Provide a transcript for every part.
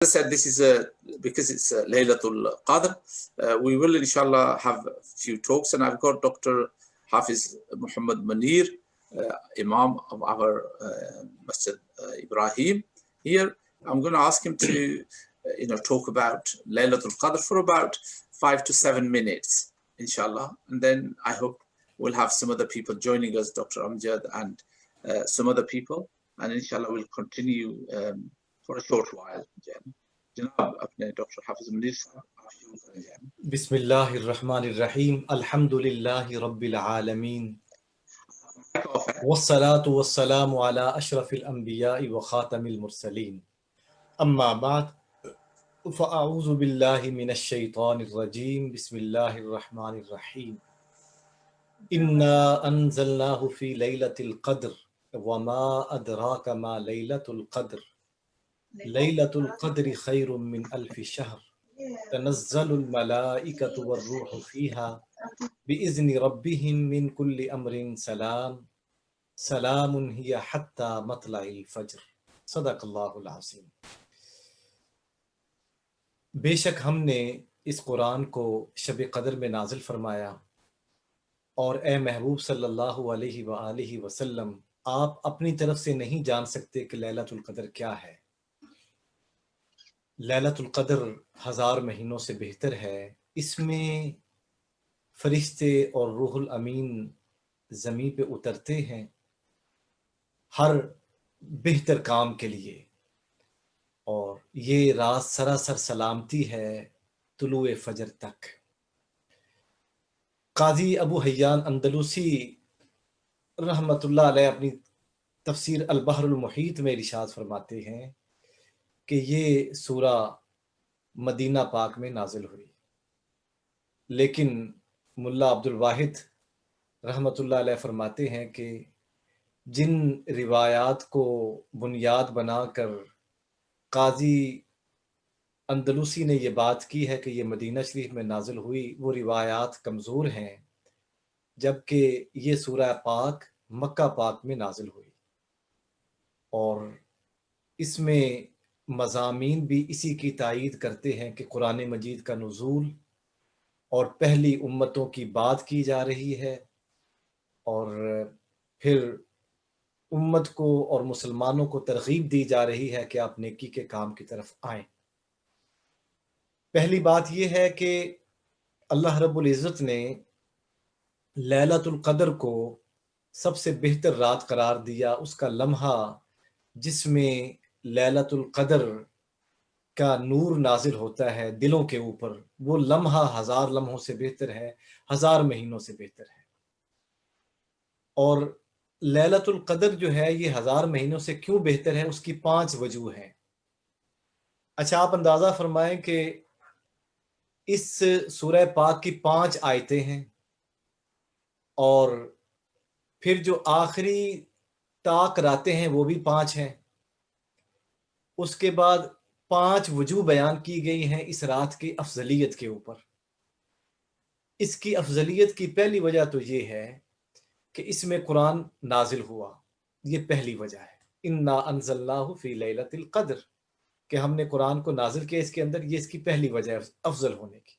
I said, this is because it's Laylatul Qadr. We will, inshallah, have a few talks, and I've got Dr. Hafiz Muhammad Manir, Imam of our Masjid Ibrahim here. I'm going to ask him to, talk about Laylatul Qadr for about 5 to 7 minutes, inshallah. And then I hope we'll have some other people joining us, Dr. Amjad and some other people. And inshallah, we'll continue for a short while. Janab, apne Dr. Hafiz Munir sahab, aap shuru karein. Bismillahir Rahmanir Rahim. Alhamdulillahi Rabbil Alameen. Wassalatu wassalamu ala ashrafil anbiya'i wa khatamil mursaleen. Amma ba'd. فأعوذ بالله من الشيطان الرجيم بسم الله الرحمن الرحيم إنا أنزلناه في ليلة القدر وما أدراك ما ليلة القدر ليلة القدر خير من ألف شهر تنزل الملائكة والروح فيها بإذن ربهم من كل أمر سلام هي حتى مطلع الفجر صدق الله العظيم. بے شک ہم نے اس قرآن کو شب قدر میں نازل فرمایا، اور اے محبوب صلی اللہ علیہ وآلہ وسلم، آپ اپنی طرف سے نہیں جان سکتے کہ لیلۃ القدر کیا ہے۔ لیلۃ القدر 1000 مہینوں سے بہتر ہے۔ اس میں فرشتے اور روح الامین زمین پہ اترتے ہیں ہر بہتر کام کے لیے، اور یہ رات سراسر سلامتی ہے طلوع فجر تک۔ قاضی ابو حیان اندلسی رحمۃ اللہ علیہ اپنی تفسیر البحر المحیط میں ارشاد فرماتے ہیں کہ یہ سورہ مدینہ پاک میں نازل ہوئی، لیکن ملا عبد الواحد رحمۃ اللہ علیہ فرماتے ہیں کہ جن روایات کو بنیاد بنا کر قاضی اندلسی نے یہ بات کی ہے کہ یہ مدینہ شریف میں نازل ہوئی، وہ روایات کمزور ہیں، جبکہ یہ سورہ پاک مکہ پاک میں نازل ہوئی، اور اس میں مضامین بھی اسی کی تائید کرتے ہیں کہ قرآن مجید کا نزول اور پہلی امتوں کی بات کی جا رہی ہے، اور پھر امت کو اور مسلمانوں کو ترغیب دی جا رہی ہے کہ آپ نیکی کے کام کی طرف آئیں۔ پہلی بات یہ ہے کہ اللہ رب العزت نے لیلۃ القدر کو سب سے بہتر رات قرار دیا۔ اس کا لمحہ جس میں لیلۃ القدر کا نور نازل ہوتا ہے دلوں کے اوپر، وہ لمحہ 1000 لمحوں سے بہتر ہے، 1000 مہینوں سے بہتر ہے۔ اور لیلۃ القدر جو ہے یہ 1000 مہینوں سے کیوں بہتر ہے، اس کی 5 وجوہ ہیں۔ اچھا، آپ اندازہ فرمائیں کہ اس سورہ پاک کی 5 آیتیں ہیں، اور پھر جو آخری طاق راتیں ہیں وہ بھی 5 ہیں۔ اس کے بعد 5 وجوہ بیان کی گئی ہیں اس رات کی افضلیت کے اوپر۔ اس کی افضلیت کی پہلی وجہ تو یہ ہے کہ اس میں قرآن نازل ہوا، یہ پہلی وجہ ہے۔ انا انزلناہ فی لیلۃ القدر، کہ ہم نے قرآن کو نازل کیا اس کے اندر، یہ اس کی پہلی وجہ ہے افضل ہونے کی۔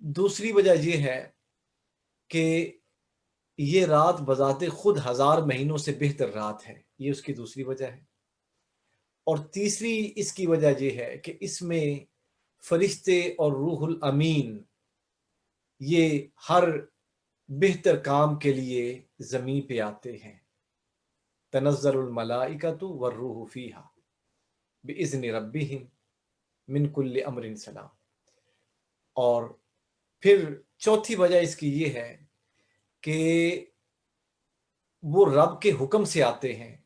دوسری وجہ یہ ہے کہ یہ رات بذات خود 1000 مہینوں سے بہتر رات ہے، یہ اس کی دوسری وجہ ہے۔ اور تیسری اس کی وجہ یہ ہے کہ اس میں فرشتے اور روح الامین یہ ہر بہتر کام کے لیے زمین پہ آتے ہیں۔ تنزل الملائکۃ والروح فیہا بإذن ربہم من کل امر سلام۔ اور پھر چوتھی وجہ اس کی یہ ہے کہ وہ رب کے حکم سے آتے ہیں۔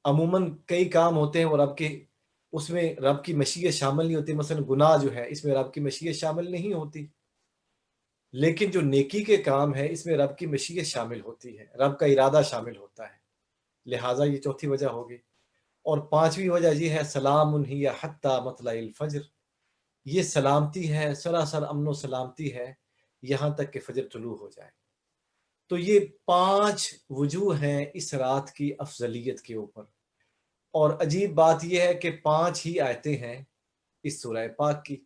عموماً کئی کام ہوتے ہیں اور اس میں رب کی مشیت شامل نہیں ہوتی، مثلا گناہ جو ہے اس میں رب کی مشیت شامل نہیں ہوتی، لیکن جو نیکی کے کام ہے اس میں رب کی مشیت شامل ہوتی ہے، رب کا ارادہ شامل ہوتا ہے، لہٰذا یہ چوتھی وجہ ہوگی۔ اور 5ویں وجہ یہ ہے سلام ہی حتی مطلع الفجر، یہ سلامتی ہے، سراسر امن و سلامتی ہے یہاں تک کہ فجر طلوع ہو جائے۔ تو یہ 5 وجوہ ہیں اس رات کی افضلیت کے اوپر۔ اور عجیب بات یہ ہے کہ 5 ہی آیتیں ہیں اس سورہ پاک کی،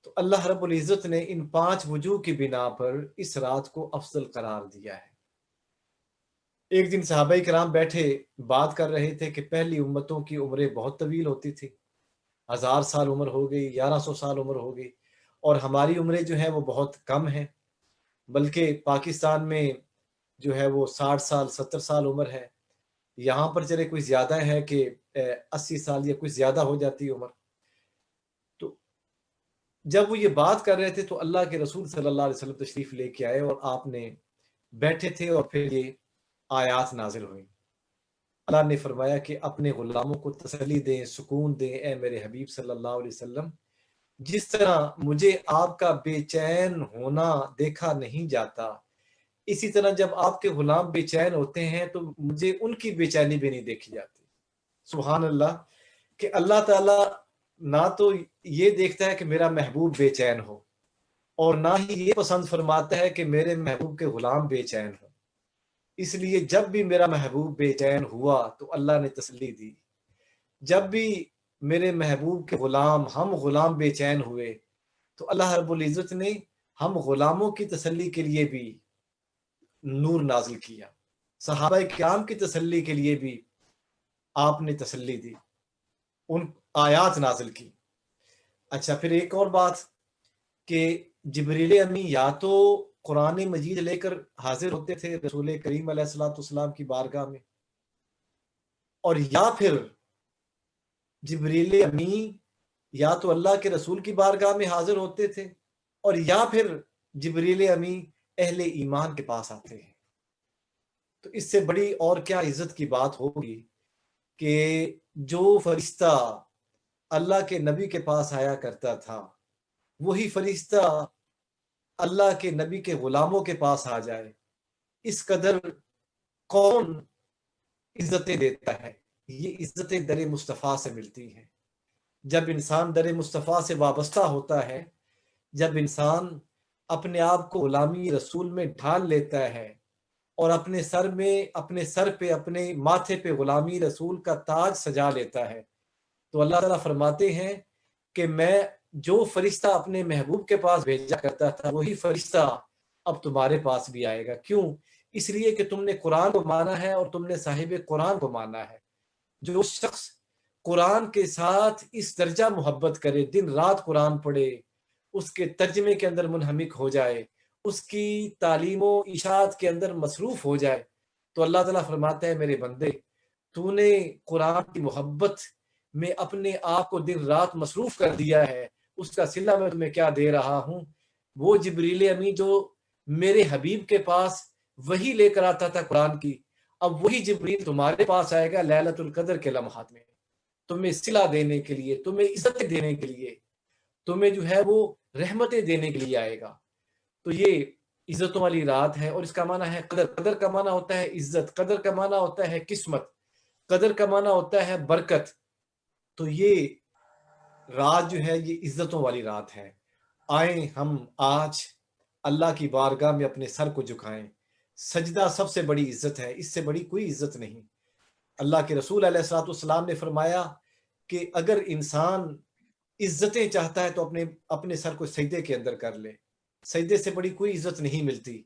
تو اللہ رب العزت نے ان 5 وجوہ کی بنا پر اس رات کو افضل قرار دیا ہے۔ ایک دن صحابہ کرام بیٹھے بات کر رہے تھے کہ پہلی امتوں کی عمریں بہت طویل ہوتی تھی، 1000 سال عمر ہو گئی، 1100 سال عمر ہو گئی، اور ہماری عمریں جو ہیں وہ بہت کم ہیں، بلکہ پاکستان میں جو ہے وہ 60 سال 70 سال عمر ہے، یہاں پر چلے کوئی زیادہ ہے کہ 80 سال یا کچھ زیادہ ہو جاتی عمر۔ تو جب وہ یہ بات کر رہے تھے تو اللہ کے رسول صلی اللہ علیہ وسلم تشریف لے کے آئے اور آپ نے بیٹھے تھے، اور پھر یہ آیات نازل ہوئی۔ اللہ نے فرمایا کہ اپنے غلاموں کو تسلی دیں، سکون دیں، اے میرے حبیب صلی اللہ علیہ وسلم، جس طرح مجھے آپ کا بے چین ہونا دیکھا نہیں جاتا، اسی طرح جب آپ کے غلام بے چین ہوتے ہیں تو مجھے ان کی بے چینی بھی نہیں دیکھی جاتی۔ سبحان اللہ، کہ اللہ تعالیٰ نہ تو یہ دیکھتا ہے کہ میرا محبوب بے چین ہو، اور نہ ہی یہ پسند فرماتا ہے کہ میرے محبوب کے غلام بے چین ہو۔ اس لیے جب بھی میرا محبوب بے چین ہوا تو اللہ نے تسلی دی، جب بھی میرے محبوب کے غلام ہم غلام بے چین ہوئے تو اللہ رب العزت نے ہم غلاموں کی تسلی کے لیے بھی نور نازل کیا، صحابہ کرام کی تسلی کے لیے بھی آپ نے تسلی دی، ان آیات نازل کی۔ اچھا، پھر ایک اور بات کہ جبریل امی یا تو قرآن مجید لے کر حاضر ہوتے تھے رسول کریم علیہ الصلوۃ والسلام کی بارگاہ میں، اور یا پھر جبریل امی یا تو اللہ کے رسول کی بارگاہ میں حاضر ہوتے تھے، اور یا پھر جبریل امی اہل ایمان کے پاس آتے ہیں۔ تو اس سے بڑی اور کیا عزت کی بات ہوگی کہ جو فرشتہ اللہ کے نبی کے پاس آیا کرتا تھا وہی فرشتہ اللہ کے نبی کے غلاموں کے پاس آ جائے، اس قدر کون عزتیں دیتا ہے؟ یہ عزتیں در مصطفیٰ سے ملتی ہیں۔ جب انسان در مصطفیٰ سے وابستہ ہوتا ہے، جب انسان اپنے آپ کو غلامی رسول میں ڈھال لیتا ہے اور اپنے سر پہ اپنے ماتھے پہ غلامی رسول کا تاج سجا لیتا ہے، تو اللہ تعالیٰ فرماتے ہیں کہ میں جو فرشتہ اپنے محبوب کے پاس بھیجا کرتا تھا وہی فرشتہ اب تمہارے پاس بھی آئے گا۔ کیوں؟ اس لیے کہ تم نے قرآن کو مانا ہے اور تم نے صاحب قرآن کو مانا ہے۔ جو شخص قرآن کے ساتھ اس درجہ محبت کرے، دن رات قرآن پڑھے، اس کے ترجمے کے اندر منہمک ہو جائے، اس کی تعلیم و اشاعت کے اندر مصروف ہو جائے، تو اللہ تعالیٰ فرماتا ہے میرے بندے، تو نے قرآن کی محبت میں اپنے آپ کو دن رات مصروف کر دیا ہے، اس کا صلہ میں تمہیں کیا دے رہا ہوں؟ وہ جبریل امی جو میرے حبیب کے پاس وہی لے کر آتا تھا قرآن کی، اب وہی جبریل تمہارے پاس آئے گا لیلۃ القدر کے لمحات میں، تمہیں صلہ دینے کے لیے، تمہیں عزت دینے کے لیے، تمہیں جو ہے وہ رحمتیں دینے کے لیے آئے گا۔ تو یہ عزتوں والی رات ہے، اور اس کا معنی ہے قدر۔ قدر کا معنی ہوتا ہے عزت، قدر کا معنی ہوتا ہے قسمت، قدر کا معنی ہوتا ہے برکت۔ تو یہ رات جو ہے یہ عزتوں والی رات ہے۔ آئیں ہم آج اللہ کی بارگاہ میں اپنے سر کو جھکائیں۔ سجدہ سب سے بڑی عزت ہے، اس سے بڑی کوئی عزت نہیں۔ اللہ کے رسول علیہ الصلوۃ والسلام نے فرمایا کہ اگر انسان عزتیں چاہتا ہے تو اپنے سر کو سجدے کے اندر کر لے، سجدے سے بڑی کوئی عزت نہیں ملتی۔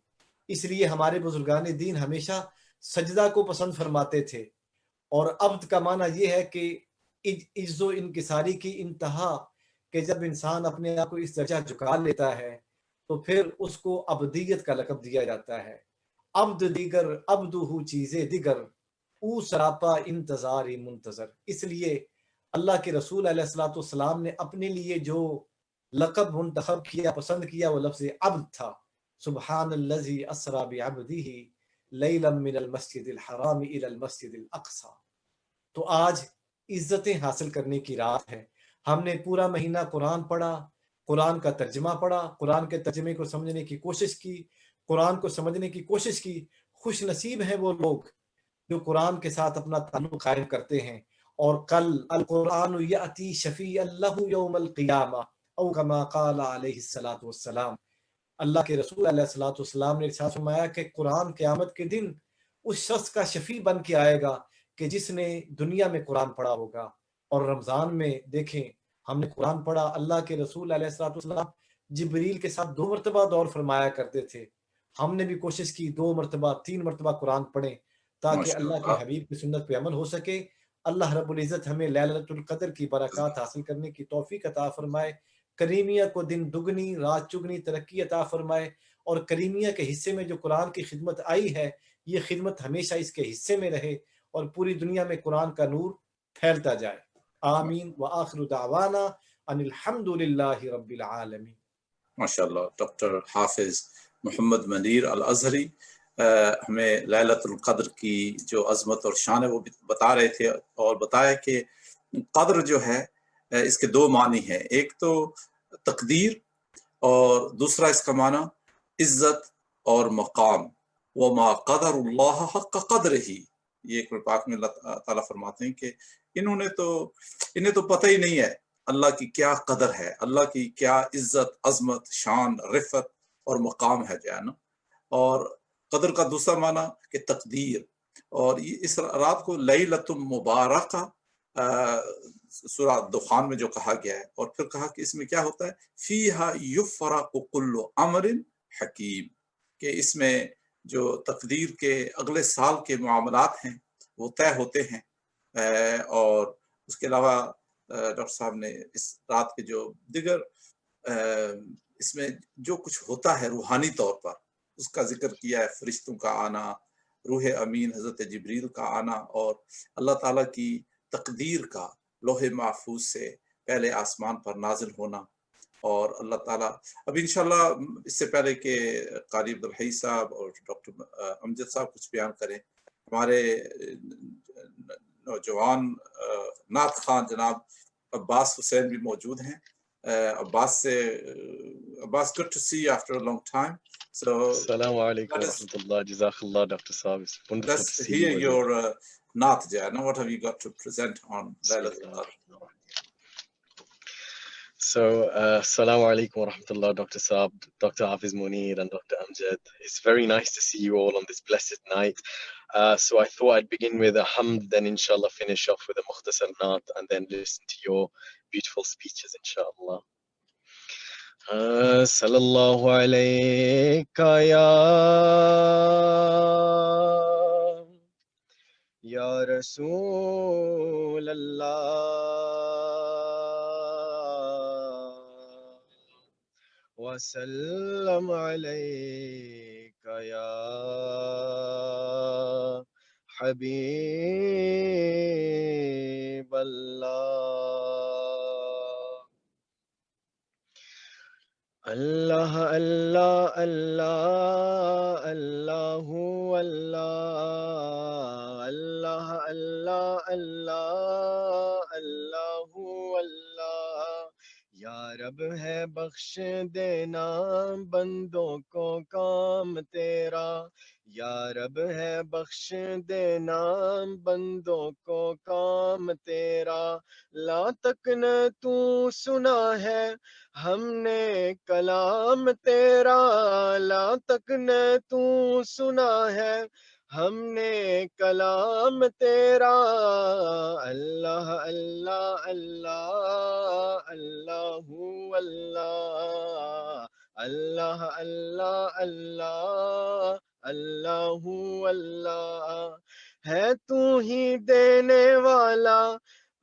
اس لیے ہمارے بزرگان دین ہمیشہ سجدہ کو پسند فرماتے تھے۔ اور عبد کا معنی یہ ہے کہ عجز و انکساری کی انتہا، کہ جب انسان اپنے آپ کو اس درجہ جھکا لیتا ہے تو پھر اس کو عبدیت کا لقب دیا جاتا ہے۔ عبد دیگر عبدہ چیزیں دیگر، او سراپا انتظار منتظر۔ اس لیے اللہ کے رسول علیہ الصلوۃ والسلام نے اپنے لیے جو لقب منتخب کیا، پسند کیا، وہ لفظ عبد تھا۔ سبحان الذی اسری بعبدہ لیلا من المسجد الحرام الی المسجد الاقصی۔ تو آج عزتیں حاصل کرنے کی رات ہے۔ ہم نے پورا مہینہ قرآن پڑھا، قرآن کا ترجمہ پڑھا، قرآن کے ترجمے کو سمجھنے کی کوشش کی، قرآن کو سمجھنے کی کوشش کی۔ خوش نصیب ہیں وہ لوگ جو قرآن کے ساتھ اپنا تعلق قائم کرتے ہیں۔ اور کل القرآن یأتی شفیعا لہ یوم القیامہ او کما قال علیہ الصلوۃ والسلام۔ اللہ کے رسول علیہ الصلوۃ والسلام نے ارشاد فرمایا کہ قرآن قیامت کے دن اس شخص کا شفیع بن کے آئے گا کہ جس نے دنیا میں قرآن پڑھا ہوگا اور رمضان میں دیکھیں ہم نے قرآن پڑھا، اللہ کے رسول علیہ الصلوۃ والسلام جبریل کے ساتھ 2 مرتبہ دور فرمایا کرتے تھے، ہم نے بھی کوشش کی 2 مرتبہ 3 مرتبہ قرآن پڑھیں تاکہ اللہ کے حبیب کی سنت پہ عمل ہو سکے۔ اللہ رب العزت ہمیں لیلۃ القدر کی برکات حاصل کرنے کی توفیق عطا فرمائے، کریمیہ کو دن دگنی رات چگنی ترقی عطا فرمائے، اور کریمیہ کے حصے میں جو قرآن کی خدمت آئی ہے یہ خدمت ہمیشہ اس کے حصے میں رہے اور پوری دنیا میں قرآن کا نور پھیلتا جائے۔ آمین وآخر دعوانا ان الحمد للہ رب العالمین۔ ماشاء اللہ، ڈاکٹر حافظ محمد منیر الازہری ہمیں لیلۃ القدر کی جو عظمت اور شان ہے وہ بتا رہے تھے، اور بتایا کہ قدر جو ہے اس کے 2 معنی ہیں، ایک تو تقدیر اور دوسرا اس کا معنی عزت اور مقام۔ وما قدر اللہ حق قدر ہی، یہ قرآن پاک میں اللہ تعالیٰ فرماتے ہیں کہ انہیں تو پتہ ہی نہیں ہے اللہ کی کیا قدر ہے، اللہ کی کیا عزت عظمت شان رفت اور مقام ہے جو ہے نا۔ اور قدر کا دوسرا معنی کہ تقدیر، اور اس رات کو لیلۃ مبارکہ سورہ دخان میں جو کہا گیا ہے، اور پھر کہا کہ اس میں کیا ہوتا ہے، فیہا یفرق کل امر حکیم، کہ اس میں جو تقدیر کے اگلے سال کے معاملات ہیں وہ طے ہوتے ہیں۔ اور اس کے علاوہ ڈاکٹر صاحب نے اس رات کے جو دیگر اس میں جو کچھ ہوتا ہے روحانی طور پر اس کا ذکر کیا ہے، فرشتوں کا آنا، روح امین حضرت جبریل کا آنا، اور اللہ تعالیٰ کی تقدیر کا لوح محفوظ سے پہلے آسمان پر نازل ہونا۔ اور اللہ تعالیٰ اب انشاءاللہ اس سے پہلے کہ قاری عبدالحی صاحب اور ڈاکٹر امجد صاحب کچھ بیان کریں، ہمارے نوجوان نعت خواں جناب عباس حسین بھی موجود ہیں۔ Abbas, good to see you after a long time. So Assalamu alaikum wa rahmatullah. Jazakallah, Dr. Saab. It's wonderful to let's see hear you. your naat, Jana. What have you got to present on Laylatul Qadr? So, Assalamu alaikum wa rahmatullah, Dr. Saab, Dr. Hafiz Munir, and Dr. Amjad. It's very nice to see you all on this blessed night. So I thought I'd begin with a hamd, then inshallah finish off with a mukhtasar naat, and then listen to your beautiful speeches, inshallah. Sallallahu alayka ya Rasool Allah, wa sallam alayka ya Habib Allah. Allah, Allah, Allah, Allahu Allah, Allah, Allah, Allah, Allahu Allah. یا رب ہے بخش دینا بندوں کو کام تیرا، یا رب ہے بخش دینا بندوں کو کام تیرا، لا تک نہ تو سنا ہے ہم نے کلام تیرا، لا تک نہ تو سنا ہے ہم نے کلام تیرا، اللہ اللہ اللہ اللہ اللہ اللہ اللہ اللہ اللہ اللہ ہے تو ہی دینے والا،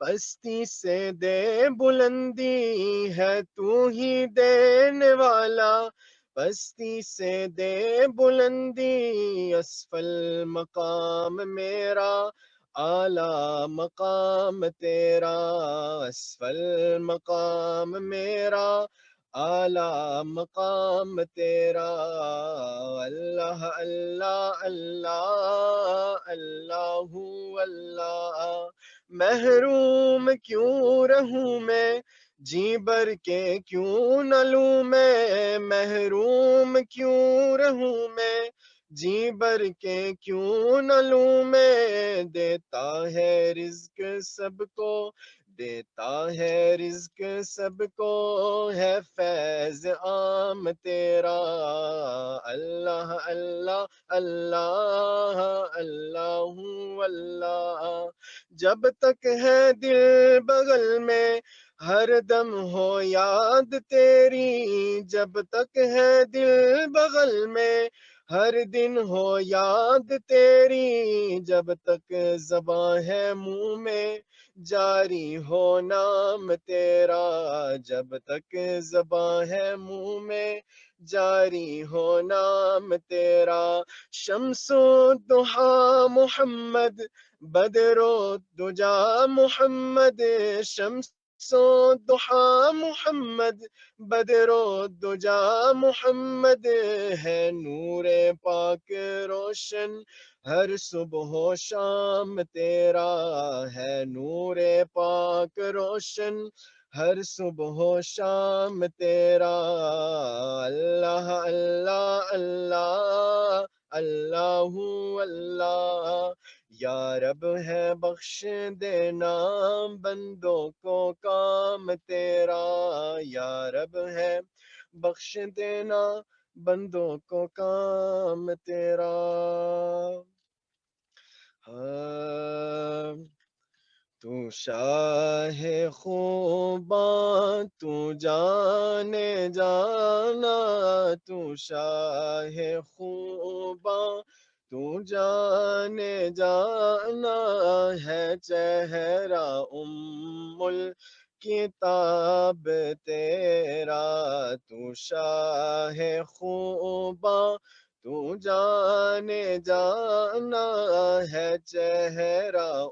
پستی سے دے بلندی ہے تو ہی دینے والا، پستی سے دے بلندی، اسفل مقام میرا اعلیٰ مقام تیرا، اسفل مقام میرا اعلیٰ مقام تیرا، اللہ اللہ اللہ اللہ اللہ محروم کیوں رہوں میں جی بر کے کیوں نہ لوں میں، محروم کیوں رہوں میں جی بر کے کیوں نہ لوں میں، دیتا ہے رزق سب کو دیتا ہے رزق سب کو ہے فیض عام تیرا اللہ اللہ اللہ اللہ اللہ جب تک ہے دل بغل میں ہر دم ہو یاد تیری جب تک ہے دل بغل میں ہر دن ہو یاد تیری جب تک زباں ہے منہ میں جاری ہو نام تیرا جب تک زباں ہے منہ میں جاری ہو نام تیرا شمس و ضحا محمد بدر و دجا محمد شمس و ضحا محمد بدر و دجا محمد ہے نور پاک روشن ہر صبح و شام تیرا ہے نور پاک روشن ہر صبح و شام تیرا اللہ اللہ اللہ اللہ اللہ یا رب ہے بخش دینا بندوں کو کام تیرا یا رب ہے بخش دینا بندوں کو کام تیرا تو شاہ خوباں تو جانے جانا تو شاہ خوباں تو جانے جانا ہے چہرہ کتاب تیرا تو شاہ خوباں تو جانے جانا ہے چہرہ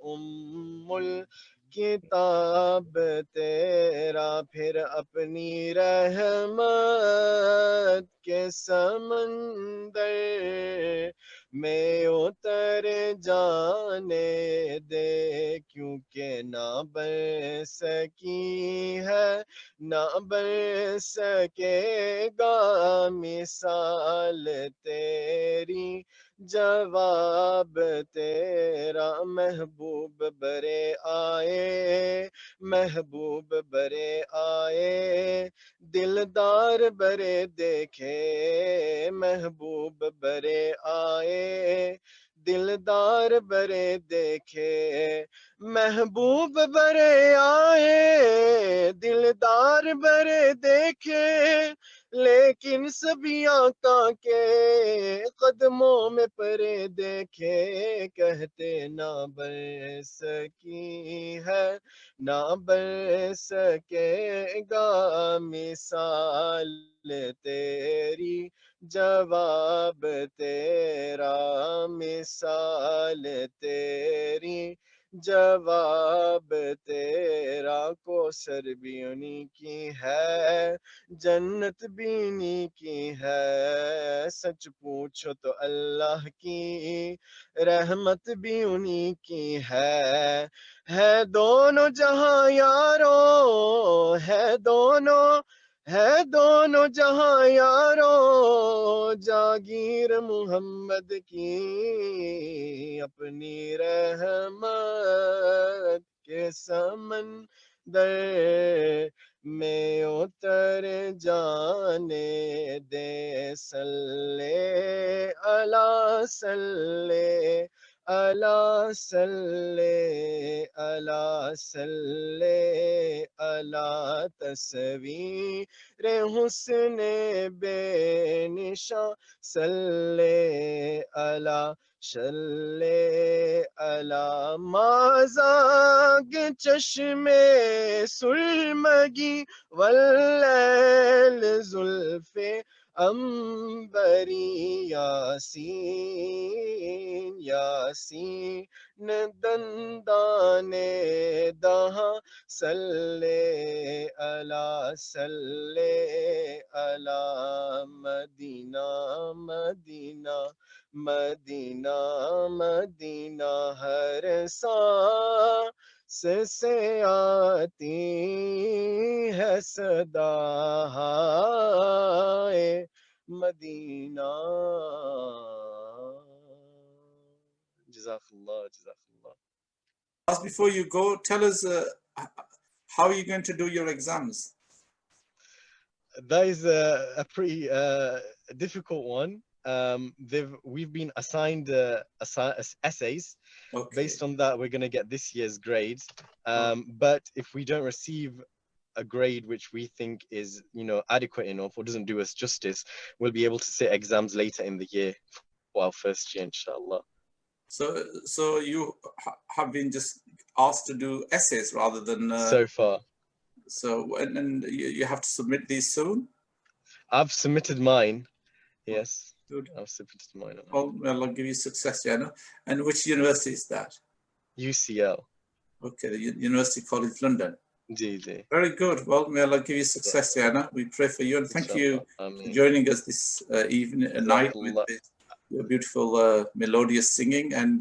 کتاب تیرا پھر اپنی رحمت کے سمندر میں اتر جانے دے کیونکہ نہ بن سکی ہے نہ بن سکے گا مثال تیری جواب تیرا محبوب برے آئے محبوب برے آئے دلدار برے دیکھے محبوب برے آئے دلدار برے دیکھے محبوب برے آئے دلدار برے دیکھے لیکن سبھی آقا کے قدموں میں پرے دیکھے کہتے نہ بن سکی ہے نہ بن سکے گا مثال تیری جواب تیرا مثال تیری جواب تیرا کوثر بھی انہی کی ہے جنت بھی انہی کی ہے سچ پوچھو تو اللہ کی رحمت بھی انہی کی ہے دونوں جہاں یارو ہے دونوں جہاں یارو جاگیر محمد کی اپنی رحمت کے سمندر میں اتر جانے دے صلی اللہ صلی اللہ صلی اللہ صلی اللہ تصویر حسن بے نشاں صلی اللہ صلی اللہ مازاگ چشم سرمگی واللیل زلف عنبری یاسین یاسین دندان دہاں صلی اللہ صلی اللہ مدینہ مدینہ مدینہ مدینہ ہر سانس سے آتی ہے صدا ہائے مدینہ جزاک اللہ جزاک اللہ Before you go, tell us how are you going to do your exams? That is a pretty difficult one. We've been assigned essays. Okay. Based on that, we're going to get this year's grades. But if we don't receive a grade which we think is, adequate enough or doesn't do us justice, we'll be able to sit exams later in the year for our first year, inshallah. So you have been just asked to do essays rather than so far. So and you have to submit these soon? I've submitted mine. Yes. Good. I've submitted mine. Well, Allah give you success, Jana. And which university is that? UCL. Okay, the University College London. GG. Very good. Well, may Allah give you success, Jana. We pray for you and thank you for joining us this night with your beautiful melodious singing. And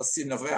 80-90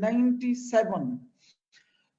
97।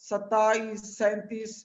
27, 37,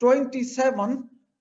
27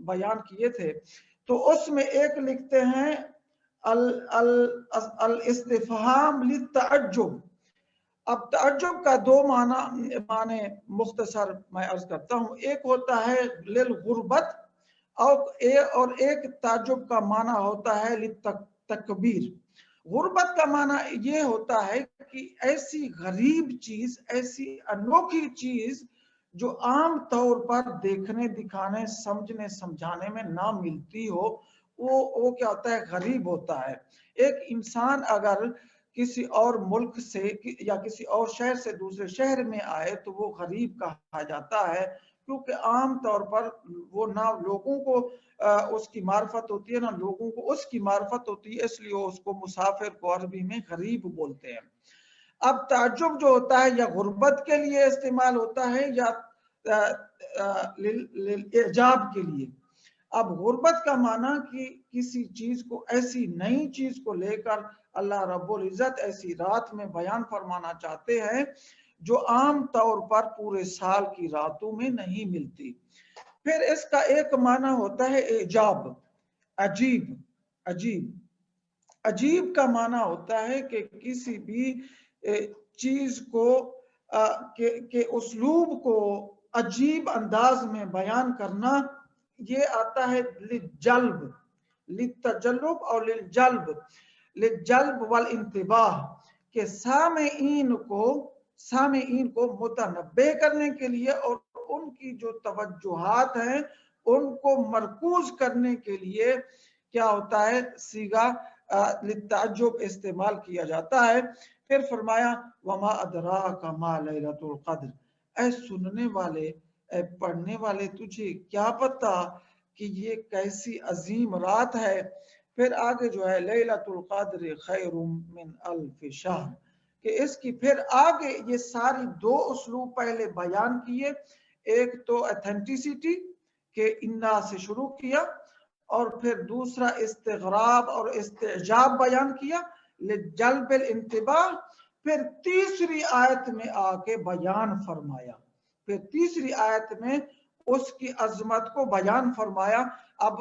بیان کیے تھے، تو اس میں ایک لکھتے ہیں الاستفہام للتعجب. اب تعجب کا دو معنی مختصر میں عرض کرتا ہوں. ایک ہوتا ہے للغربت اور ایک تعجب کا معنی ہوتا ہے للتکبیر. غربت کا معنی یہ ہوتا ہے کہ ایسی غریب چیز، ایسی انوکھی چیز جو عام طور پر دیکھنے دکھانے سمجھنے سمجھانے میں نہ ملتی ہو، وہ کیا ہوتا ہے؟ غریب ہوتا ہے. ایک انسان اگر کسی اور ملک سے یا کسی اور شہر سے دوسرے شہر میں آئے تو وہ غریب کہا جاتا ہے، کیونکہ عام طور پر وہ نہ لوگوں کو اس کی معرفت ہوتی ہے، نہ لوگوں کو اس کی معرفت ہوتی ہے، اس لیے اس کو مسافر کو عربی میں غریب بولتے ہیں. اب تعجب جو ہوتا ہے یا غربت کے لیے استعمال ہوتا ہے یا اعجاب کے لیے. اب غربت کا معنی کہ کسی چیز کو، ایسی نئی چیز کو لے کر اللہ رب العزت ایسی رات میں بیان فرمانا چاہتے ہیں جو عام طور پر پورے سال کی راتوں میں نہیں ملتی. پھر اس کا ایک معنی ہوتا ہے اعجاب، عجیب. عجیب کا معنی ہوتا ہے کہ کسی بھی چیز کو کہ اسلوب کو عجیب انداز میں بیان کرنا. یہ آتا ہے للجلب، للتجلب اور للجلب والانتباہ، کہ سامعین کو متنبہ کرنے کے لیے اور ان کی جو توجہات ہیں ان کو مرکوز کرنے کے لیے کیا ہوتا ہے؟ صیغہ للتعجب استعمال کیا جاتا ہے. پھر فرمایا وما ادراک ما لیلۃ القدر. اے سننے والے، اے پڑھنے والے، تجھے کیا پتا کہ یہ کیسی عظیم رات ہے. پھر آگے جو ہے لیلۃ القدر خیر من الف شہر، کہ اس کی پھر آگے یہ ساری دو اسلوب پہلے بیان کیے. ایک تو ایتھینٹیسٹی کہ انا سے شروع کیا، اور پھر دوسرا استغراب اور استعجاب بیان کیا لجلب الانتباہ. پھر تیسری آیت میں آ کے بیان فرمایا، پھر تیسری آیت میں اس کی عظمت کو بیان فرمایا. اب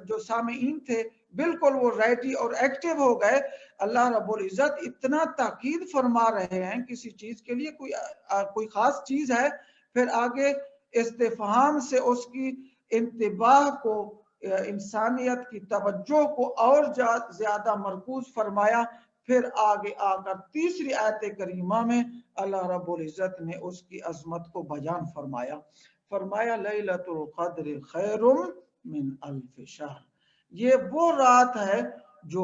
جو سامعین تھے بالکل وہ ریڈی اور ایکٹیو ہو گئے. اللہ رب العزت اتنا تاکید فرما رہے ہیں کسی چیز کے لیے، کوئی خاص چیز ہے، پھر آگے استفہام سے اس کی انتباہ کو، انسانیت کی توجہ کو اور زیادہ مرکوز فرمایا. پھر آگے آ کر تیسری آیت کریمہ میں اللہ رب العزت نے اس کی عظمت کو بیان فرمایا لیلۃ القدر خیر من الف شہر. یہ وہ رات ہے جو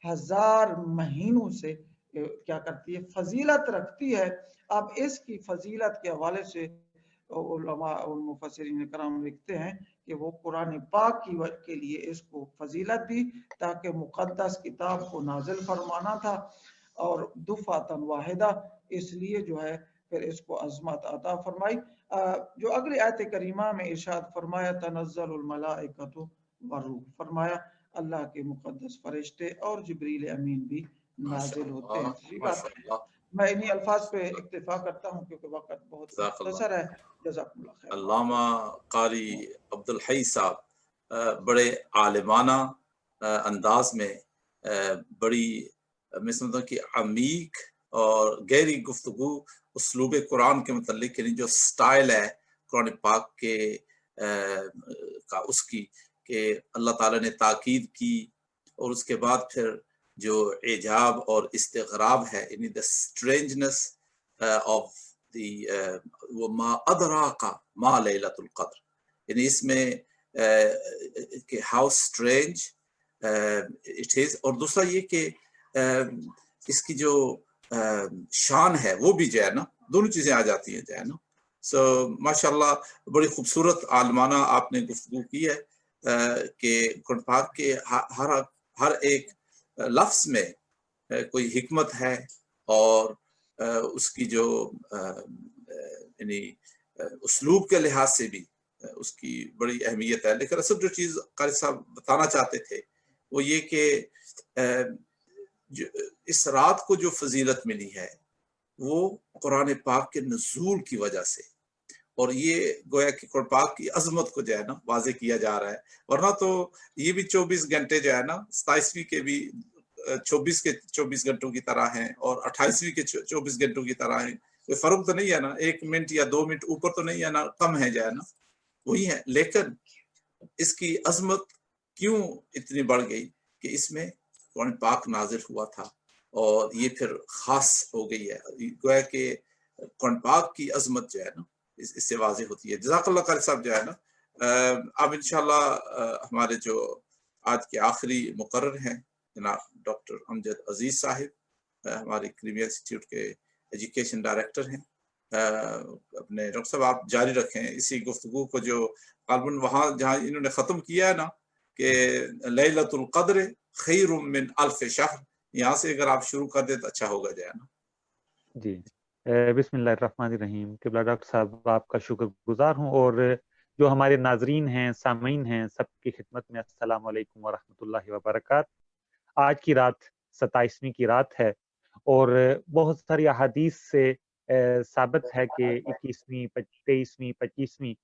ہزار مہینوں سے کیا کرتی ہے؟ فضیلت رکھتی ہے. اب اس کی فضیلت کے حوالے سے علماء اور مفسرین کرام لکھتے ہیں کہ وہ قرآن پاک کے لیے اس کو فضیلت دی، تاکہ مقدس کتاب کو نازل فرمانا تھا اور دفعتاً واحدہ، اس لیے جو ہے پھر اس کو عظمت عطا فرمائی. جو اگلی آیت کریمہ میں ارشاد فرمایا تنزل الملائکۃ والروح، فرمایا اللہ کے مقدس فرشتے اور جبریل امین بھی نازل ہوتے ہیں. میں انہی الفاظ پہ اکتفا کرتا ہوں کیونکہ وقت بہت مختصر ہے. جزاکم اللہ خیر. علامہ قاری عبدالحی صاحب بڑے عالمانہ انداز میں بڑی میں سمجھتا ہوں کہ عمیق اور گہری گفتگو اسلوب قرآن کے متعلق، یعنی جو سٹائل ہے قرآن پاک کے کا اس کی کہ اللہ تعالیٰ نے تاکید کی، اور اس کے بعد پھر جو اعجاب اور استغراب ہے، یعنی the strangeness of the ما ادراک ما لیلۃ القدر، یعنی اس میں کہ how strange it is، اور دوسرا یہ کہ اس کی جو شان ہے وہ بھی جو ہے نا، دونوں چیزیں آ جاتی ہیں جو ہے نا. سو ماشاءاللہ بڑی خوبصورت عالمانہ آپ نے گفتگو کی ہے کہ قرآن پاک کے ہر ایک لفظ میں کوئی حکمت ہے، اور اس کی جو یعنی اسلوب کے لحاظ سے بھی اس کی بڑی اہمیت ہے. لیکن اصل جو چیز قاری صاحب بتانا چاہتے تھے وہ یہ کہ اس رات کو جو فضیلت ملی ہے وہ قرآن پاک کے نزول کی وجہ سے، اور یہ گویا کہ قرآن پاک کی عظمت کو جو ہے نا واضح کیا جا رہا ہے. ورنہ تو یہ بھی 24 گھنٹے جو ہے نا 27ویں کے بھی 24 گھنٹوں کی طرح ہیں اور 28ویں کے 24 گھنٹوں کی طرح ہیں. کوئی فرق تو نہیں ہے نا, 1 منٹ یا 2 منٹ اوپر تو نہیں ہے نا, کم ہے جو ہے نا, وہی ہے. لیکن اس کی عظمت کیوں اتنی بڑھ گئی کہ اس میں قرآن پاک نازل ہوا تھا اور یہ پھر خاص ہو گئی ہے. گویا کہ قرآن پاک کی عظمت جو ہے نا اس سے واضح ہوتی ہے. جزاک اللہ قاری صاحب جو ہے نا. اب انشاءاللہ ہمارے جو آج کے آخری مقرر ہیں جناب ڈاکٹر امجد عزیز صاحب, ہمارے کریمیا انسٹیٹیوٹ کے ایجوکیشن ڈائریکٹر ہیں. اپنے ڈاکٹر صاحب آپ جاری رکھیں اسی گفتگو کو جو غالباً وہاں جہاں انہوں نے ختم کیا ہے نا کہ لیلۃ القدر خیر من الف شہر, یہاں سے اگر آپ شروع کر دیں تو اچھا ہوگا جو ہے نا. جی بسم اللہ الرحمن الرحیم. قبلہ ڈاکٹر صاحب آپ کا شکر گزار ہوں, اور جو ہمارے ناظرین ہیں, سامعین ہیں, سب کی خدمت میں السلام علیکم ورحمۃ اللہ وبرکاتہ. آج کی رات 27ویں کی رات ہے اور بہت ساری احادیث سے ثابت ہے کہ 21ویں 23ویں 25ویں,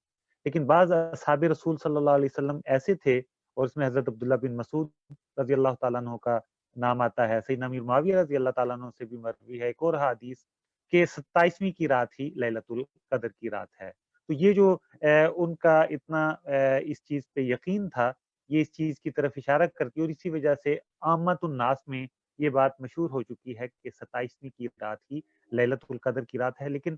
لیکن بعض اصحاب رسول صلی اللہ علیہ وسلم ایسے تھے, اور اس میں حضرت عبداللہ بن مسعود رضی اللہ تعالیٰ عنہ کا نام آتا ہے, سیدنا امیر معاویہ رضی اللہ تعالیٰ عنہ سے بھی مروی ہے ایک اور حدیث کہ 27ویں کی رات ہی لیلۃ القدر کی رات ہے. تو یہ جو ان کا اتنا اس چیز پہ یقین تھا, یہ اس چیز کی طرف اشارہ کرتی ہے, اور اسی وجہ سے عامت الناس میں یہ بات مشہور ہو چکی ہے کہ 27ویں کی رات ہی لیلۃ القدر کی رات ہے, لیکن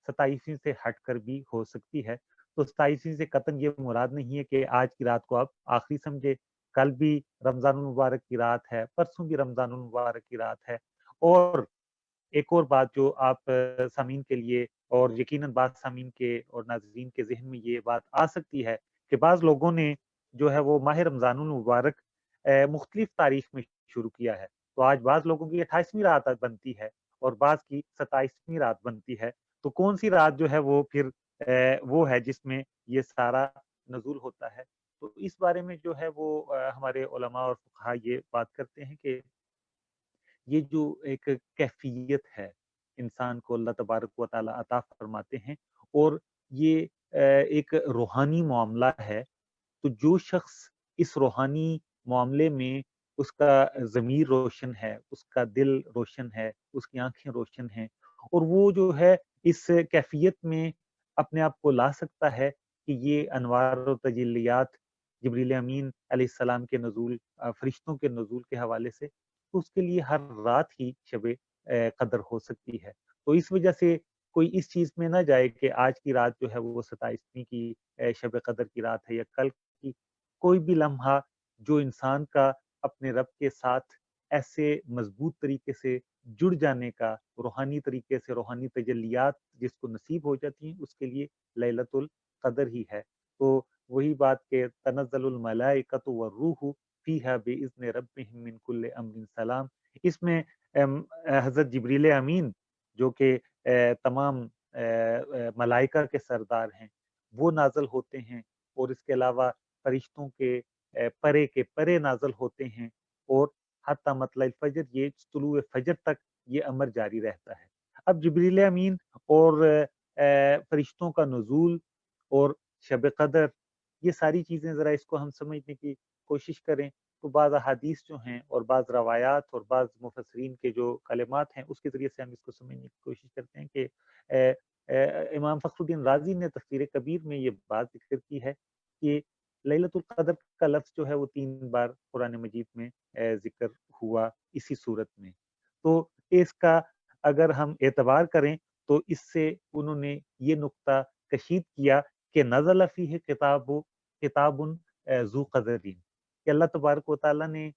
27ویں سے ہٹ کر بھی ہو سکتی ہے. تو 27ویں سے قطعاً یہ مراد نہیں ہے کہ آج کی رات کو آپ آخری سمجھے, کل بھی رمضان المبارک کی رات ہے, پرسوں بھی رمضان المبارک کی رات ہے. اور ایک اور بات جو آپ سامعین کے لیے, اور یقیناً بعض سامعین کے اور ناظرین کے ذہن میں یہ بات آ سکتی ہے کہ بعض لوگوں نے جو ہے وہ ماہ رمضان المبارک مختلف تاریخ میں شروع کیا ہے. تو آج بعض لوگوں کی 28ویں رات بنتی ہے اور بعض کی 27ویں رات بنتی ہے. تو کون سی رات جو ہے وہ پھر وہ ہے جس میں یہ سارا نزول ہوتا ہے؟ تو اس بارے میں جو ہے وہ ہمارے علماء اور فقہاء یہ بات کرتے ہیں کہ یہ جو ایک کیفیت ہے انسان کو اللہ تبارک و تعالیٰ عطا فرماتے ہیں, اور یہ ایک روحانی معاملہ ہے. تو جو شخص اس روحانی معاملے میں اس کا ضمیر روشن ہے, اس کا دل روشن ہے, اس کی آنکھیں روشن ہیں, اور وہ جو ہے اس کیفیت میں اپنے آپ کو لا سکتا ہے کہ یہ انوار و تجلیات جبریل امین علیہ السلام کے نزول, فرشتوں کے نزول کے حوالے سے, تو اس کے لیے ہر رات ہی شب قدر ہو سکتی ہے. تو اس وجہ سے کوئی اس چیز میں نہ جائے کہ آج کی رات جو ہے وہ 27ویں کی شب قدر کی رات ہے یا کل کی. کوئی بھی لمحہ جو انسان کا اپنے رب کے ساتھ ایسے مضبوط طریقے سے جڑ جانے کا, روحانی طریقے سے روحانی تجلیات جس کو نصیب ہو جاتی ہیں, اس کے لیے لیلۃ القدر ہی ہے. تو وہی بات کہ تنزل الملائکۃ والروح فیہا باذن ربہم من کل امر سلام, اس میں حضرت جبریل امین جو کہ تمام ملائکہ کے سردار ہیں وہ نازل ہوتے ہیں, اور اس کے علاوہ فرشتوں کے پرے نازل ہوتے ہیں, اور حتی مطلع الفجر, یہ طلوع فجر تک یہ امر جاری رہتا ہے. اب جبریل امین اور فرشتوں کا نزول اور شب قدر, یہ ساری چیزیں ذرا اس کو ہم سمجھنے کی کوشش کریں تو بعض احادیث جو ہیں اور بعض روایات اور بعض مفسرین کے جو کلمات ہیں اس کے ذریعے سے ہم اس کو سمجھنے کی کوشش کرتے ہیں کہ امام فخر الدین رازی نے تفسیر کبیر میں یہ بات ذکر کی ہے کہ لیلۃ القدر کا لفظ جو ہے وہ 3 بار قرآن مجید میں ذکر ہوا اسی صورت میں. تو اس کا اگر ہم اعتبار کریں تو اس سے انہوں نے یہ نقطہ کشید کیا کہ نزل فیہ کتاب ذو قدرین, کہ اللہ تبارک و تعالیٰ نے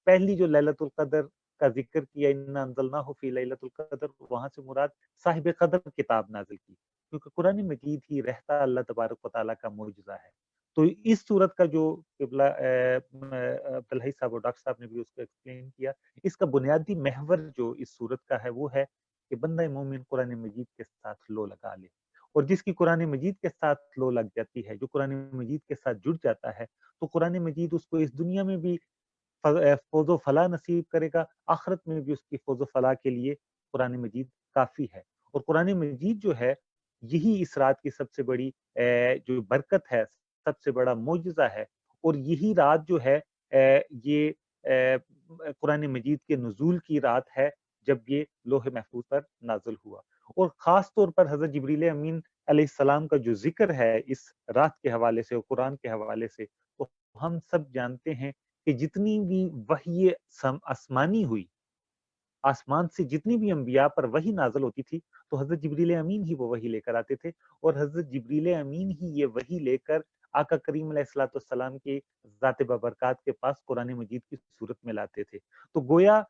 پہلی جو لیلۃ القدر کا ذکر کیا, انا انزلناہ فی لیلۃ القدر, وہاں سے مراد صاحب قدر کتاب نازل کی, کیونکہ قرآن مجید ہی رہتا اللہ تبارک و تعالیٰ کا معجزہ ہے. تو اس صورت کا جو قبلہ عبدالحی صاحب اور ڈاکٹر صاحب نے بھی اس کو ایکسپلین کیا, اس کا بنیادی محور جو اس صورت کا ہے وہ ہے کہ بندہ مومن قرآن مجید کے ساتھ لو لگا لے, اور جس کی قرآن مجید کے ساتھ لو لگ جاتی ہے, جو قرآن مجید کے ساتھ جڑ جاتا ہے, تو قرآن مجید اس کو اس دنیا میں بھی فوز و فلاح نصیب کرے گا, آخرت میں بھی اس کی فوز و فلاح کے لیے قرآن مجید کافی ہے. اور قرآن مجید جو ہے یہی اس رات کی سب سے بڑی جو برکت ہے، سب سے بڑا معجزہ ہے، اور یہی رات جو ہے یہ قرآن مجید کے نزول کی رات ہے جب یہ لوح محفوظ پر نازل ہوا. اور خاص طور پر حضرت جبریل امین علیہ السلام کا جو ذکر ہے اس رات کے حوالے سے اور قرآن کے حوالے سے، تو ہم سب جانتے ہیں کہ جتنی بھی وحی آسمانی ہوئی، آسمان سے جتنی بھی انبیاء پر وحی نازل ہوتی تھی، تو حضرت جبریل امین ہی وہ وحی لے کر آتے تھے، اور حضرت جبریل امین ہی یہ وحی لے کر آقا کریم علیہ الصلوۃ والسلام کے ذات بابرکات کے پاس قرآن مجید کی صورت میں لاتے تھے. تو گویا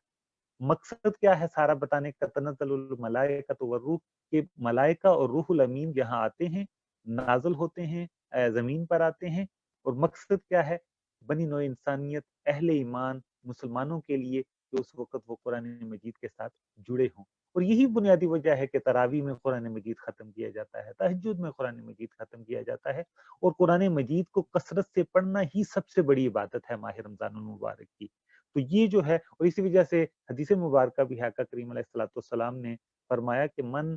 مقصد کیا ہے سارا بتانے کا، تنزل الملائکۃ والروح، کہ ملائکہ اور روح الامین یہاں آتے ہیں، نازل ہوتے ہیں، زمین پر آتے ہیں، اور مقصد کیا ہے؟ بنی نوع انسانیت، اہل ایمان، مسلمانوں کے لیے کہ اس وقت وہ قرآن مجید کے ساتھ جڑے ہوں. اور یہی بنیادی وجہ ہے کہ تراویح میں قرآن مجید ختم کیا جاتا ہے، تہجد میں قرآن مجید ختم کیا جاتا ہے، اور قرآن مجید کو کثرت سے پڑھنا ہی سب سے بڑی عبادت ہے ماہ رمضان المبارک کی. تو یہ جو ہے، اور اسی وجہ سے حدیث مبارکہ بھی آقا کریم علیہ الصلوۃ والسلام نے فرمایا کہ من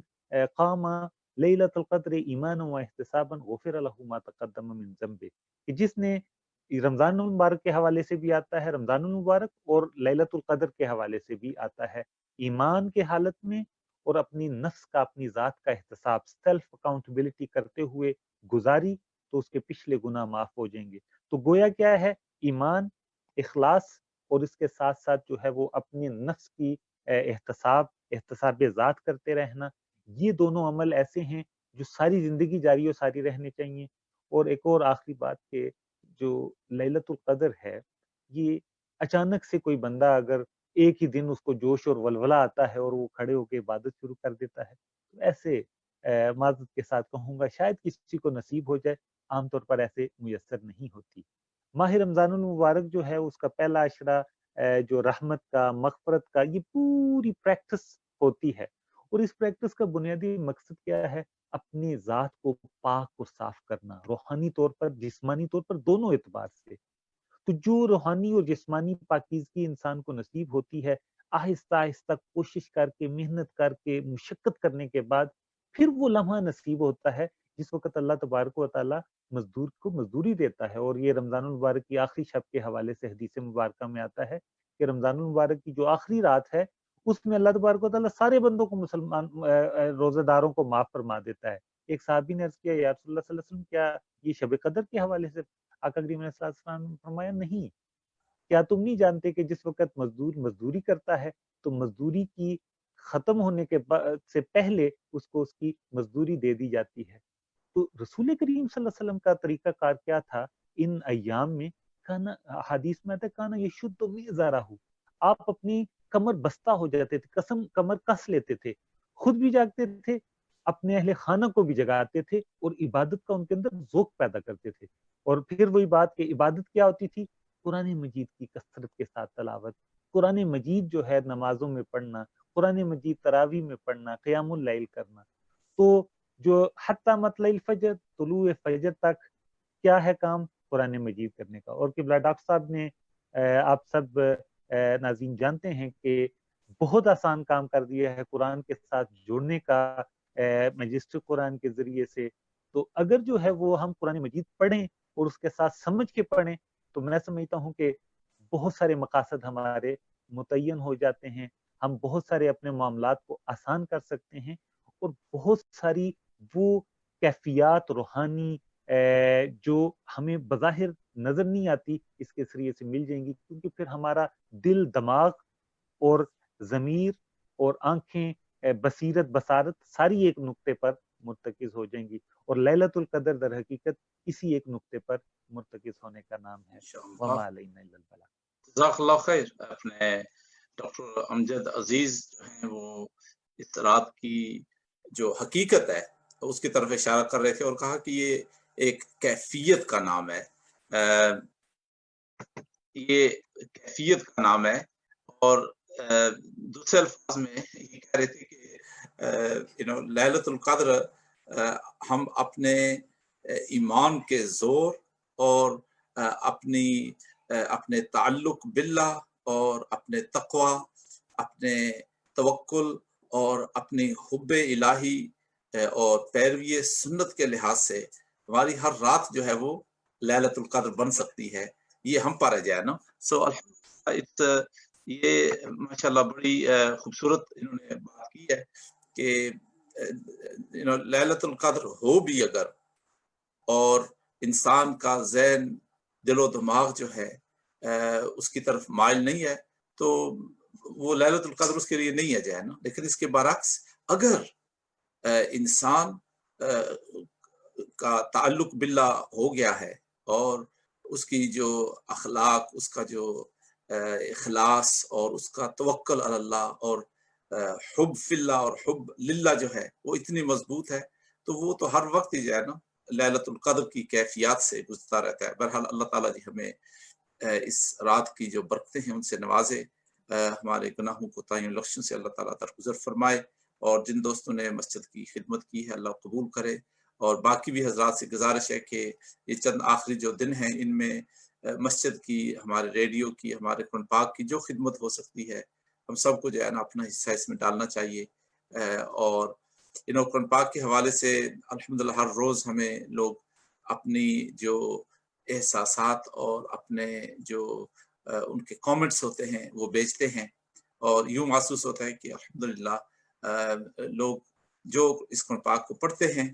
قام لیلۃ القدر ایمانا واحتسابا غفر له ما تقدم من ذنبه، کہ جس نے رمضان المبارک کے حوالے سے بھی آتا ہے رمضان المبارک، اور لیلۃ القدر کے حوالے سے بھی آتا ہے، ایمان کے حالت میں اور اپنی نفس کا، اپنی ذات کا احتساب، سیلف اکاؤنٹیبلٹی کرتے ہوئے گزاری، تو اس کے پچھلے گناہ معاف ہو جائیں گے. تو گویا کیا ہے؟ ایمان، اخلاص، اور اس کے ساتھ ساتھ جو ہے وہ اپنی نفس کی احتساب ذات کرتے رہنا، یہ دونوں عمل ایسے ہیں جو ساری زندگی جاری و ساری رہنے چاہیے. اور ایک اور آخری بات کہ جو لیلۃ القدر ہے، یہ اچانک سے کوئی بندہ اگر ایک ہی دن اس کو جوش اور ولولہ آتا ہے اور وہ کھڑے ہو کے عبادت شروع کر دیتا ہے، تو ایسے معذرت کے ساتھ کہوں گا شاید کسی کو نصیب ہو جائے، عام طور پر ایسے میسر نہیں ہوتی. ماہ رمضان المبارک جو ہے اس کا پہلا عشرہ جو رحمت کا، مغفرت کا، یہ پوری پریکٹس ہوتی ہے. اور اس پریکٹس کا بنیادی مقصد کیا ہے؟ اپنی ذات کو پاک اور صاف کرنا، روحانی طور پر، جسمانی طور پر، دونوں اعتبار سے. تو جو روحانی اور جسمانی پاکیزگی انسان کو نصیب ہوتی ہے، آہستہ آہستہ کوشش کر کے، محنت کر کے، مشقت کرنے کے بعد پھر وہ لمحہ نصیب ہوتا ہے جس وقت اللہ تبارک و تعالیٰ مزدور کو مزدوری دیتا ہے. اور یہ رمضان المبارک کی آخری شب کے حوالے سے حدیث مبارکہ میں آتا ہے کہ رمضان المبارک کی جو آخری رات ہے اس میں اللہ تبارک و تعالیٰ سارے بندوں کو، مسلمان روزہ داروں کو معاف فرما دیتا ہے. ایک صحابی نے عرض کیا، یا رسول اللہ صلی اللہ علیہ وسلم، کیا یہ شب قدر کے حوالے سے؟ آقا کریم علیہ السلام نے فرمایا، نہیں، کیا تم نہیں جانتے کہ جس وقت مزدور مزدوری کرتا ہے تو مزدوری کی ختم ہونے کے سے پہلے اس کو اس کی مزدوری دے دی جاتی ہے. تو رسول کریم صلی اللہ علیہ وسلم کا طریقہ کار کیا تھا ان ایام میں؟ کانا، حدیث میں آتا ہے، کانا یشد میزارہ، آپ اپنی کمر بستہ ہو جاتے تھے، کمر کس لیتے تھے، خود بھی جاگتے تھے، اپنے اہل خانہ کو بھی جگاتے تھے، اور عبادت کا ان کے اندر ذوق پیدا کرتے تھے. اور پھر وہی بات کہ عبادت کیا ہوتی تھی؟ قرآن مجید کی کثرت کے ساتھ تلاوت، قرآن مجید جو ہے نمازوں میں پڑھنا، قرآن مجید تراویح میں پڑھنا، قیام اللیل کرنا. تو جو حتی مطلع الفجر، طلوع فجر تک کیا ہے کام؟ قرآن مجید کرنے کا. اور قبلہ ڈاکٹر صاحب نے، آپ سب ناظرین جانتے ہیں کہ بہت آسان کام کر دیا ہے قرآن کے ساتھ جوڑنے کا مجسٹر قرآن کے ذریعے سے. تو اگر جو ہے وہ ہم قرآن مجید پڑھیں اور اس کے ساتھ سمجھ کے پڑھیں تو میں سمجھتا ہوں کہ بہت سارے مقاصد ہمارے متعین ہو جاتے ہیں، ہم بہت سارے اپنے معاملات کو آسان کر سکتے ہیں، اور بہت ساری وہ کیفیات روحانی جو ہمیں بظاہر نظر نہیں آتی اس کے ذریعے سے مل جائیں گی، کیونکہ پھر ہمارا دل، دماغ اور ضمیر اور آنکھیں، بصیرت، بصارت ساری ایک نقطے پر مرتکز ہو جائیں گی. اور لیلۃ القدر در حقیقت اسی ایک نقطے پر مرتکز ہونے کا نام ہے. وما علینا الا البلاغ. جزاک اللہ خیر. اپنے ڈاکٹر امجد عزیز جو ہیں وہ اس رات کی جو حقیقت ہے اس کی طرف اشارہ کر رہے تھے اور کہا کہ یہ ایک کیفیت کا نام ہے، یہ کیفیت کا نام ہے. اور دوسرے الفاظ میں یہ کہہ رہے تھے کہ لیلۃ القدر ہم اپنے ایمان کے زور اور اپنے تعلق باللہ اور اپنے تقوی، اپنے توکل اور اپنی حب الہی اور پیروی سنت کے لحاظ سے ہماری ہر رات جو ہے وہ لیلۃ القدر بن سکتی ہے، یہ ہم پر ہے نا. سو یہ ماشاءاللہ بڑی خوبصورت انہوں نے بات کی ہے کہ لیلۃ القدر ہو بھی اگر اور انسان کا ذہن دل و دماغ جو ہے اس کی طرف مائل نہیں ہے تو وہ لیلۃ القدر اس کے لیے نہیں ہے جو ہے نا. لیکن اس کے برعکس اگر انسان کا تعلق باللہ ہو گیا ہے اور اس کی جو اخلاق، اس کا جو اخلاص اور اس کا توکل علی اللہ اور حب فی اللہ اور حب للہ جو ہے وہ اتنی مضبوط ہے تو وہ تو ہر وقت ہی جو ہے نا لیلۃ القدر کی کیفیات سے گزرتا رہتا ہے. بہرحال اللہ تعالیٰ جی ہمیں اس رات کی جو برکتیں ہیں ان سے نوازے، ہمارے گناہوں کو تائیں لخشوں سے اللہ تعالیٰ درگزر فرمائے، اور جن دوستوں نے مسجد کی خدمت کی ہے اللہ قبول کرے. اور باقی بھی حضرات سے گزارش ہے کہ یہ چند آخری جو دن ہیں ان میں مسجد کی، ہمارے ریڈیو کی، ہمارے قرآن پاک کی جو خدمت ہو سکتی ہے ہم سب کو جو ہے نا اپنا حصہ اس میں ڈالنا چاہیے. اور قرآن پاک کے حوالے سے الحمدللہ ہر روز ہمیں لوگ اپنی جو احساسات اور اپنے جو ان کے کامنٹس ہوتے ہیں وہ بیچتے ہیں، اور یوں محسوس ہوتا ہے کہ الحمدللہ لوگ جو اس قرآن پاک کو پڑھتے ہیں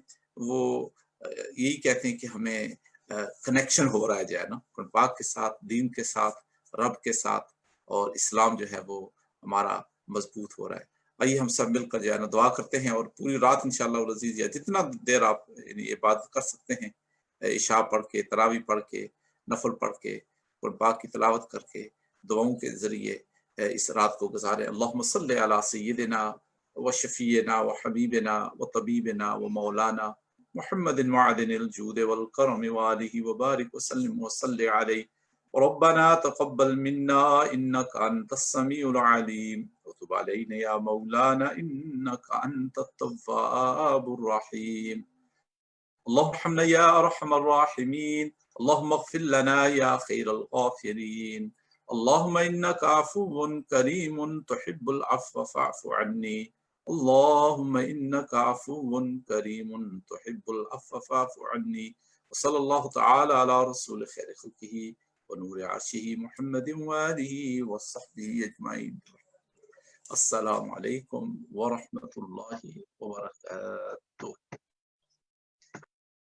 وہ یہی کہتے ہیں کہ ہمیں کنیکشن ہو رہا ہے جو ہے نا قرآن پاک کے ساتھ، دین کے ساتھ، رب کے ساتھ، اور اسلام جو ہے وہ ہمارا مضبوط ہو رہا ہے. آئیے ہم سب مل کر جو ہے نا دعا کرتے ہیں، اور پوری رات انشاءاللہ العزیز یا جتنا دیر آپ عبادت کر سکتے ہیں، عشاء پڑھ کے، تراویح پڑھ کے، نفل پڑھ کے، قرآن پاک کی تلاوت کر کے، دعاؤں کے ذریعے اس رات کو گزارے. اللہم صلی علی سیدنا و شفیعنا و حبیبنا و طبیبنا و مولانا محمد معدن الجود والکرم وآلہ وبارک وسلم وصلی علیہ. ربنا تقبل منا انك انت السميع العليم وتب علينا يا مولانا انك انت التواب الرحيم. اللهم ارحمنا يا ارحم الراحمين، اللهم اغفر لنا يا خير الغافرين. اللهم انك عفو كريم تحب العفو فاعف عني. اللهم انك عفو كريم تحب العفو فاعف عني. وصلى الله تعالى على رسول خير خلقه ونور عرشه محمد وآله وصحبه أجمعين. السلام عليكم ورحمة الله وبركاته.